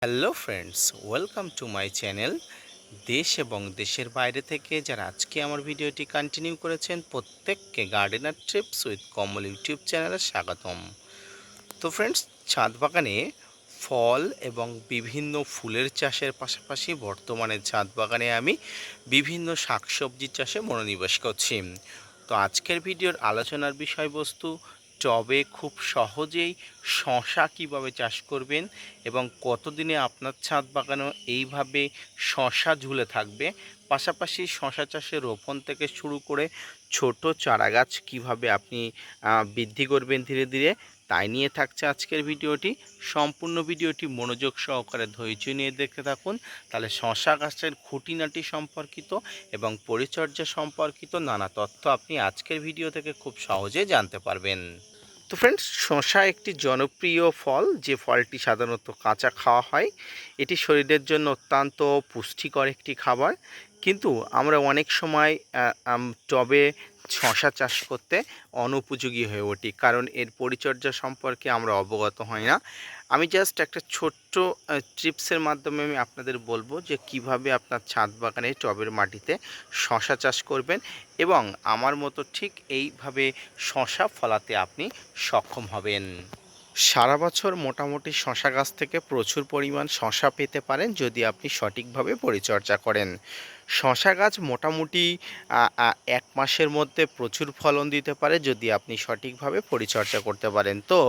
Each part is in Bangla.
Hello friends, welcome to my channel. দেশ এবং দেশের বাইরে থেকে যারা আজকে আমার ভিডিওটি কন্টিনিউ করেছেন প্রত্যেককে gardener TRIPS with Kamal YouTube চ্যানেলে স্বাগতম। তো ফ্রেন্ডস, ছাদ বাগানে ফল এবং বিভিন্ন ফুলের চাষের পাশাপাশি বর্তমানে ছাদ বাগানে আমি বিভিন্ন শাকসবজি চাষে মনোনিবেশ করছি। তো আজকের ভিডিওর আলোচনার বিষয়বস্তু টবে খুব সহজেই শশা কিভাবে চাষ করবেন এবং কতদিনে আপনার ছাদ বাগানেও এইভাবে শশা ঝুলে থাকবে, পাশাপাশি শশা চাষের রোপণ থেকে শুরু করে ছোট চারাগাছ কিভাবে আপনি বৃদ্ধি করবেন ধীরে ধীরে, তাই নিয়ে থাকছে আজকের ভিডিওটি। সম্পূর্ণ ভিডিওটি মনোযোগ সহকারে ধৈর্য নিয়ে দেখতে থাকুন, তাহলে শশা গাছের খুঁটিনাটি সম্পর্কিত এবং পরিচর্যা সম্পর্কিত নানা তথ্য আপনি আজকের ভিডিও থেকে খুব সহজে জানতে পারবেন। তো ফ্রেন্ডস, শসা একটি জনপ্রিয় ফল, যে ফলটি সাধারণত কাঁচা খাওয়া হয়। এটি শরীরের জন্য অত্যন্ত পুষ্টিকর একটি খাবার, কিন্তু আমরা অনেক সময় টবে শসা চাষ করতে অনুপযোগী হয়ে উঠি, কারণ এর পরিচর্যা সম্পর্কে আমরা অবগত হই না। আমি জাস্ট একটা ছোট্ট টিপসের মাধ্যমে আমি আপনাদের বলবো যে কিভাবে আপনার ছাদ বাগানে টবের মাটিতে শসা চাষ করবেন এবং আমার মতো ঠিক এইভাবে শসা ফলাতে আপনি সক্ষম হবেন। সারা বছর মোটামুটি শসা গাছ থেকে প্রচুর পরিমাণ শসা পেতে পারেন যদি আপনি সঠিকভাবে পরিচর্যা করেন। শসা গাছ মোটামুটি 1 মাসের মধ্যে প্রচুর ফলন দিতে পারে যদি আপনি সঠিকভাবে পরিচর্যা করতে পারেন। তো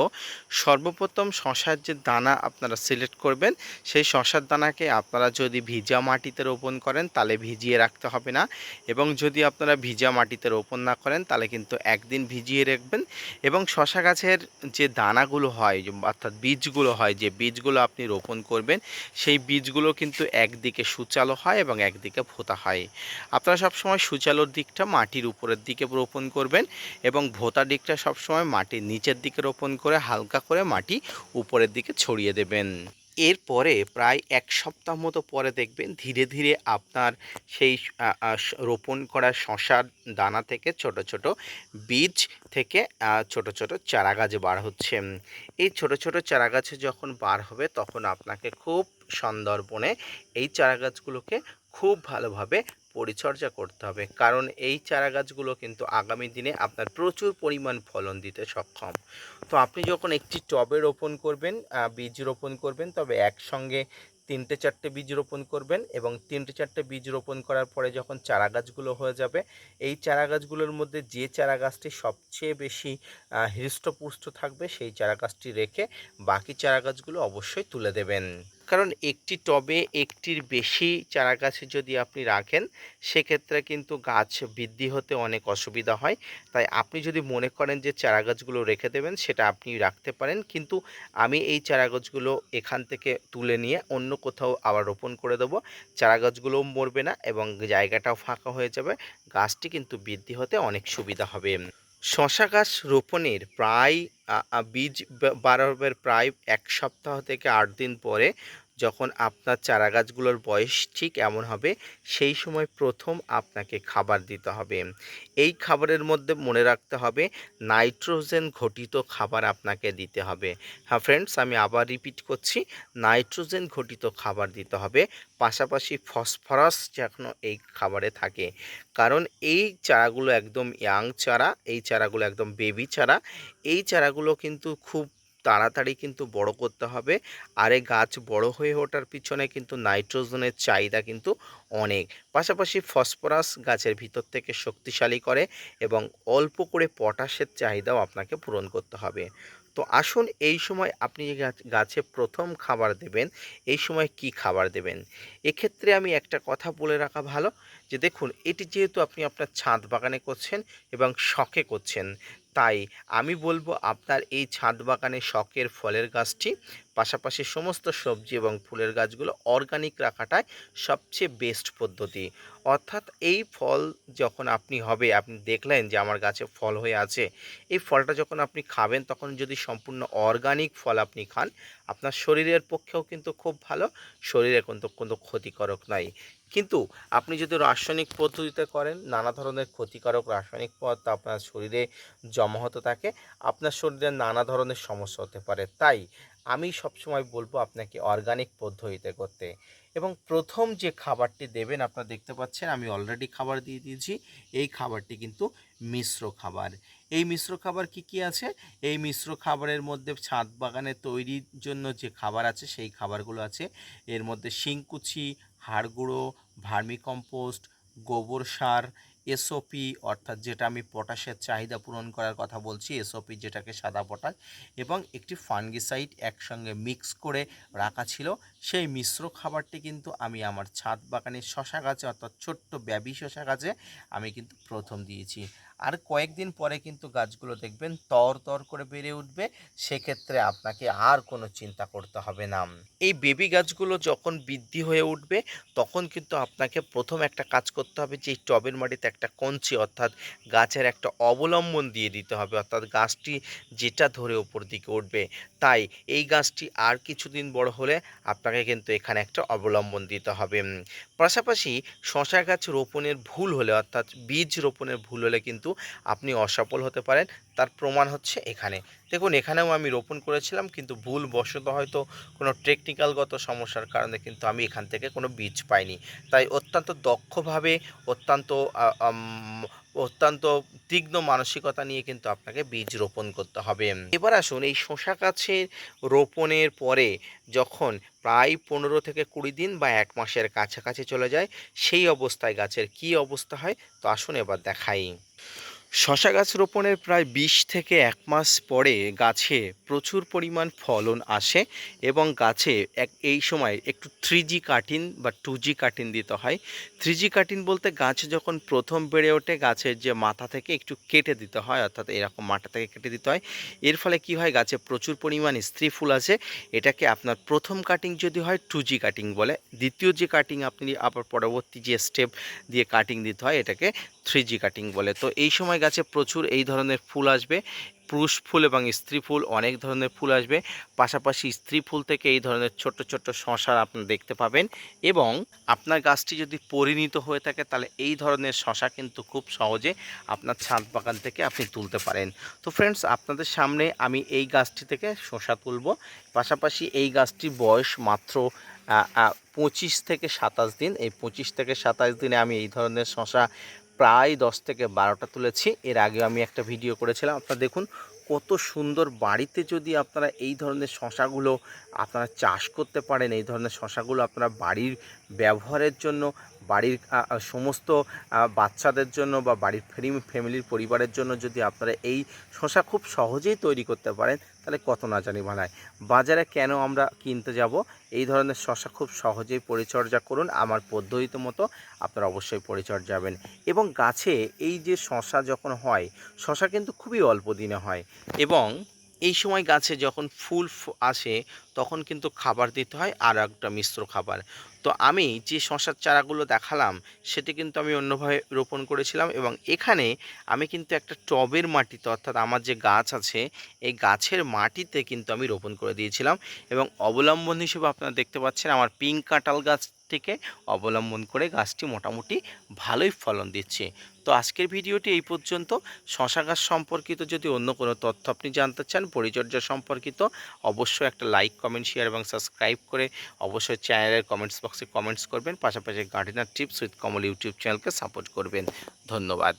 সর্বপ্রথম শসার যে দানা আপনারা সিলেক্ট করবেন, সেই শসার দানাকে আপনারা যদি ভিজা মাটিতে রোপণ করেন তাহলে ভিজিয়ে রাখতে হবে না, এবং যদি আপনারা ভিজা মাটিতে রোপণ না করেন তাহলে কিন্তু একদিন ভিজিয়ে রাখবেন। এবং শসা গাছের যে দানাগুলো হয়, অর্থাৎ বীজগুলো হয়, যে বীজগুলো আপনি রোপণ করবেন সেই বীজগুলো কিন্তু একদিকে সূচালো হয় এবং একদিকে ভোঁতা হয়। আপনারা সবসময় সূচালোর দিকটা মাটির উপরের দিকে রোপণ করবেন এবং ভোঁতা দিকটা সবসময় মাটির নিচের দিকে রোপণ করে হালকা করে মাটি উপরের দিকে ছড়িয়ে দেবেন। এরপরে প্রায় 1 সপ্তাহ মতো পরে দেখবেন ধীরে ধীরে আপনার সেই রোপণ করা শসার দানা থেকে ছোট ছোট বীজ থেকে ছোট ছোট চারাগাছ বার হচ্ছে। এই ছোট ছোট চারাগাছে যখন বার হবে তখন আপনাকে খুব সুন্দরবনে এই চারাগাছগুলোকে খুব ভালোভাবে পরিচর্যা করতে হবে, কারণ এই চারাগাছগুলো কিন্তু আগামী দিনে আপনার প্রচুর পরিমাণ ফলন দিতে সক্ষম। তো আপনি যখন একটি টবে রোপণ করবেন, বীজ রোপণ করবেন, তবে একসঙ্গে 3-4টে বীজ রোপণ করবেন এবং 3-4টে বীজ রোপণ করার পরে যখন চারা গাছগুলো হয়ে যাবে, এই চারা গাছগুলোর মধ্যে যে চারা গাছটি সবচেয়ে বেশি হৃষ্টপুষ্ট থাকবে সেই চারা গাছটি রেখে বাকি চারা গাছগুলো অবশ্যই তুলে দেবেন। কারণ একটি টবে একটির বেশি চারা গাছ যদি আপনি রাখেন সেক্ষেত্রে কিন্তু গাছ বৃদ্ধি হতে অনেক অসুবিধা হয়। তাই আপনি যদি মনে করেন যে চারা গাছগুলো রেখে দেবেন সেটা আপনি রাখতে পারেন, কিন্তু আমি এই চারা গাছগুলো এখান থেকে তুলে নিয়ে অন্য কোথাও আবার রোপণ করে দেবো। চারা গাছগুলোও মরবে না এবং জায়গাটাও ফাঁকা হয়ে যাবে, গাছটি কিন্তু বৃদ্ধি হতে অনেক সুবিধা হবে। শশা গাছ রোপণের প্রায় বীজ বাড়াবার প্রায় 1 সপ্তাহ থেকে 8 দিন পরে যখন আপনার চারা গাছগুলোর বয়স ঠিক এমন হবে, সেই সময় প্রথম আপনাকে খাবার দিতে হবে। এই খাবারের মধ্যে মনে রাখতে হবে নাইট্রোজেন ঘটিত খাবার আপনাকে দিতে হবে। হ্যাঁ ফ্রেন্ডস, আমি আবার রিপিট করছি, নাইট্রোজেন ঘটিত খাবার দিতে হবে, পাশাপাশি ফসফরাস যেন এই খাবারে থাকে। কারণ এই চারাগুলো একদম ইয়াং চারা, এই চারাগুলো একদম বেবি চারা, এই চারাগুলো কিন্তু খুব তাড়াতাড়ি কিন্তু বড় করতে হবে। আর এই গাছ বড় হয়ে ওঠার পিছনে কিন্তু নাইট্রোজেনের চাহিদা কিন্তু অনেক, পাশাপাশি ফসফরাস গাছের ভিতর থেকে শক্তিশালী করে এবং অল্প করে পটাশের চাহিদাও আপনাকে পূরণ করতে হবে। তো আসুন, এই সময় আপনি যে গাছে প্রথম খাবার দেবেন, এই সময় কি খাবার দেবেন, এক্ষেত্রে আমি একটা কথা বলে রাখা ভালো, যে দেখুন, এটি যেহেতু আপনি আপনার ছাদ বাগানে করছেন এবং শখে করছেন, তাই আমি বলবো আপনার এই ছাদ বাগানে শখের ফলের গাছটি পাশাপাশি সমস্ত সবজি এবং ফুলের গাছগুলো অর্গানিক রাখাটাই সবচেয়ে বেস্ট পদ্ধতি। অর্থাৎ এই ফল যখন আপনি দেখলেন যে আমার গাছে ফল হয়ে আছে, এই ফলটা যখন আপনি খাবেন তখন যদি সম্পূর্ণ অর্গানিক ফল আপনি খান, আপনার শরীরের পক্ষেও কিন্তু খুব ভালো, শরীরে কিন্তু কোনো ক্ষতিকারক নয়। কিন্তু আপনি যদি রাসায়নিক পদ্ধতিতে করেন, নানা ধরনের ক্ষতিকারক রাসায়নিক পদার্থ আপনার শরীরে জমা হতে থাকে, আপনার শরীরে নানা ধরনের সমস্যা হতে পারে। তাই আমি সবসময় বলবো আপনাকে অর্গানিক পদ্ধতিতে করতে। এবং প্রথম যে খাবারটি দেবেন আপনারা দেখতে পাচ্ছেন আমি অলরেডি খাবার দিয়ে দিয়েছি। এই খাবারটি কিন্তু মিশ্র খাবার। এই মিশ্র খাবার কি কি আছে? এই মিশ্র খাবারের মধ্যে ছাদ বাগানে তৈরির জন্য যে খাবার আছে সেই খাবারগুলো আছে। এর মধ্যে শিংকুচি, হাড় গুঁড়ো, ভার্মিকম্পোস্ট, গোবর সার, এসওপি অর্থাৎ যেটা আমি পটাশের চাহিদা পূরণ করার কথা বলছি, এসওপি যেটাকে সাদা পটাশ, এবং একটি ফাঙ্গিসাইড একসঙ্গে মিক্স করে রাখা ছিল। সেই মিশ্র খাবারটি কিন্তু আমি আমার ছাদ বাগানের শশা গাছে অর্থাৎ ছোট্ট বেবি শশা গাছে আমি কিন্তু প্রথম দিয়েছি। আর কয়েকদিন পরে কিন্তু গাছগুলো দেখবেন তর করে বেড়ে উঠবে। সেক্ষেত্রে আপনাকে আর কোনো চিন্তা করতে হবে না। এই বেবি গাছগুলো যখন বৃদ্ধি হয়ে উঠবে তখন কিন্তু আপনাকে প্রথম একটা কাজ করতে হবে যে এই টবের মাটিতে একটা কঞ্চি অর্থাৎ গাছের একটা অবলম্বন দিয়ে দিতে হবে, অর্থাৎ গাছটি যেটা ধরে ওপর দিকে উঠবে। তাই এই গাছটি আর কিছুদিন বড় হলে আপনাকে কিন্তু এখানে একটা অবলম্বন দিতে হবে। পাশাপাশি শশা গাছ রোপণের ভুল হলে অর্থাৎ বীজ রোপণের ভুল হলে কিন্তু আপনি অসফল হতে পারেন। তার প্রমাণ হচ্ছে এখানে। দেখুন এখানেও আমি রোপণ করেছিলাম কিন্তু ভুলবশত হয়তো কোনো টেকনিক্যালগত সমস্যার কারণে কিন্তু আমি এখান থেকে কোনো বীজ পাইনি। তাই অত্যন্ত দক্ষভাবে অত্যন্ত আ আম অত্যন্ত তীক্ষ্ণ মানসিকতা নিয়ে কিন্তু আপনাকে বীজ রোপণ করতে হবে। এবার আসুন এই শশা গাছের রোপণের পরে যখন প্রায় 15 থেকে 20 দিন বা 1 মাসের কাছাকাছি চলে যায়, সেই অবস্থায় গাছের কী অবস্থা হয় তো আসুন এবার দেখাই। শশা গাছ রোপণের প্রায় 20 থেকে 1 মাস পরে গাছে প্রচুর পরিমাণ ফলন আসে এবং গাছে এই সময় একটু 3G কাটিং বা 2G কাটিং দিতে হয়। 3G কাটিং বলতে গাছ যখন প্রথম বেড়ে ওঠে গাছের যে মাথা থেকে একটু কেটে দিতে হয়, অর্থাৎ এরকম মাথা থেকে কেটে দিতে হয়। এর ফলে কি হয় গাছে প্রচুর পরিমাণ স্ত্রী ফুল আসে। এটাকে আপনার প্রথম কাটিং যদি হয় 2G কাটিং বলে, দ্বিতীয় যে কাটিং আপনি আবার পরবর্তী যে স্টেপ দিয়ে কাটিং দিতে হয় এটাকে 3G কাটিং বলে। তো এই সময় গাছে প্রচুর এই ধরনের ফুল আসবে, পুরুষ ফুল এবং স্ত্রী ফুল অনেক ধরনের ফুল আসবে। পাশাপাশি স্ত্রী ফুল থেকে এই ধরনের ছোট্ট ছোট্ট শশা আপনি দেখতে পাবেন এবং আপনার গাছটি যদি পরিণত হয়ে থাকে তাহলে এই ধরনের শশা কিন্তু খুব সহজে আপনার ছাদ বাগান থেকে আপনি তুলতে পারেন। তো ফ্রেন্ডস আপনাদের সামনে আমি এই গাছটি থেকে শশা তুলব। পাশাপাশি এই গাছটির বয়স মাত্র 25 থেকে 27 দিন। এই 25 থেকে 27 দিনে আমি এই ধরনের শশা প্রায় 10 থেকে 12টা তুলেছি। এর আগেও আমি একটা ভিডিও করেছিলাম। আপনারা দেখুন কত সুন্দর। বাড়িতে যদি আপনারা এই ধরনের শশাগুলো আপনারা চাষ করতে পারেন, এই ধরনের শশাগুলো আপনারা বাড়ির ব্যবহারের জন্য, বাড়ির সমস্ত বাচ্চাদের জন্য বা বাড়ির ফ্যামিলির পরিবারের জন্য যদি আপনারা এই শশা খুব সহজেই তৈরি করতে পারেন তাহলে কত না জানি বানায়। বাজারে কেন আমরা কিনতে যাব? এই ধরনের শশা খুব সহজেই পরিচর্যা করুন আমার পদ্ধতি মতো, আপনারা অবশ্যই পরিচর্যাবেন। এবং গাছে এই যে শশা যখন হয়, শশা কিন্তু খুবই অল্প দিনে হয় এবং এই সময় গাছে যখন ফুল আসে তখন কিন্তু খাবার দিতে হয় আর একটা মিশ্র খাবার। তো আমি যে শশার চারাগুলো দেখালাম সেটি কিন্তু আমি অন্যভাবে রোপণ করেছিলাম এবং এখানে আমি কিন্তু একটা টবের মাটিতে অর্থাৎ আমার যে গাছ আছে এই গাছের মাটিতে কিন্তু আমি রোপণ করে দিয়েছিলাম এবং অবলম্বন হিসেবে আপনারা দেখতে পাচ্ছেন আমার পিঙ্ক কাঁঠাল গাছটিকে অবলম্বন করে গাছটি মোটামুটি ভালোই ফলন দিচ্ছে। তো আজকের ভিডিওটি এই পর্যন্ত। শশা গাছ সম্পর্কিত যদি অন্য কোনো তথ্য আপনি জানতে চান, পরিচর্যা সম্পর্কিত, অবশ্যই একটা লাইক, কমেন্ট, শেয়ার এবং সাবস্ক্রাইব করে অবশ্যই চ্যানেলের কমেন্টস বক্সে কমেন্টস করবেন। পাশাপাশি gardener tips with Kamal YouTube চ্যানেলকে সাপোর্ট করবেন। ধন্যবাদ।